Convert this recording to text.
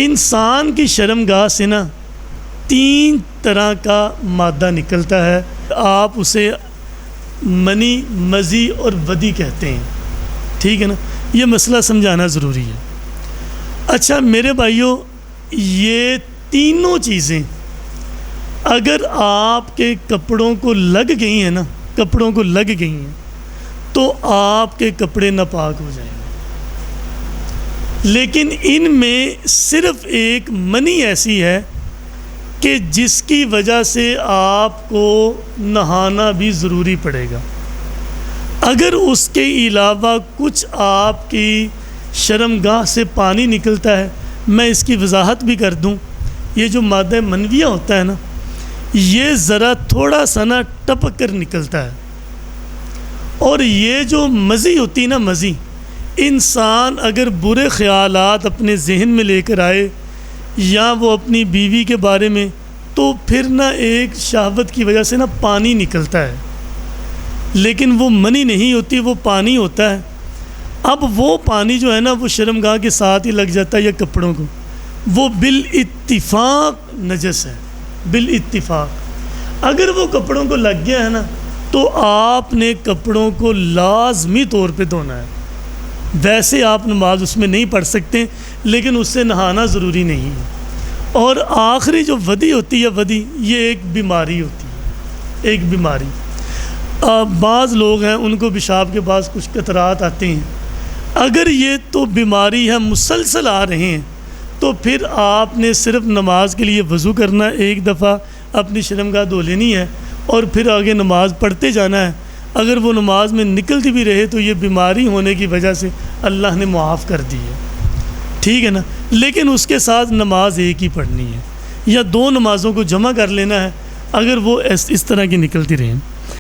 انسان کی شرمگاہ سے نا 3 طرح کا مادہ نکلتا ہے، آپ اسے منی، مزی اور ودی کہتے ہیں، ٹھیک ہے نا؟ یہ مسئلہ سمجھانا ضروری ہے۔ اچھا میرے بھائیوں، یہ تینوں چیزیں اگر آپ کے کپڑوں کو لگ گئی ہیں نا، کپڑوں کو لگ گئی ہیں تو آپ کے کپڑے ناپاک ہو جائیں گے۔ لیکن ان میں صرف ایک منی ایسی ہے کہ جس کی وجہ سے آپ کو نہانا بھی ضروری پڑے گا۔ اگر اس کے علاوہ کچھ آپ کی شرمگاہ سے پانی نکلتا ہے، میں اس کی وضاحت بھی کر دوں، یہ جو مادہ منویہ ہوتا ہے نا، یہ ذرا تھوڑا سا نا ٹپک کر نکلتا ہے، اور یہ جو مزی ہوتی ہے نا، مزی، انسان اگر برے خیالات اپنے ذہن میں لے کر آئے یا وہ اپنی بیوی کے بارے میں، تو پھر نا ایک شہوت کی وجہ سے نا پانی نکلتا ہے، لیکن وہ منی نہیں ہوتی، وہ پانی ہوتا ہے۔ اب وہ پانی جو ہے نا، وہ شرمگاہ کے ساتھ ہی لگ جاتا ہے یا کپڑوں کو، وہ بالاتفاق نجس ہے، بالاتفاق۔ اگر وہ کپڑوں کو لگ گیا ہے نا، تو آپ نے کپڑوں کو لازمی طور پہ دھونا ہے۔ ویسے آپ نماز اس میں نہیں پڑھ سکتے، لیکن اس سے نہانا ضروری نہیں ہے۔ اور آخری جو ودی ہوتی ہے، ودی، یہ ایک بیماری ہوتی ہے، ایک بیماری۔ بعض لوگ ہیں ان کو پیشاب کے بعد کچھ قطرات آتے ہیں، اگر یہ تو بیماری ہے، مسلسل آ رہے ہیں، تو پھر آپ نے صرف نماز کے لیے وضو کرنا ہے، ایک دفعہ اپنی شرمگاہ دھو لینی ہے اور پھر آگے نماز پڑھتے جانا ہے۔ اگر وہ نماز میں نکلتی بھی رہے تو یہ بیماری ہونے کی وجہ سے اللہ نے معاف کر دی ہے، ٹھیک ہے نا؟ لیکن اس کے ساتھ نماز ایک ہی پڑھنی ہے، یا 2 نمازوں کو جمع کر لینا ہے اگر وہ اس طرح کی نکلتی رہیں۔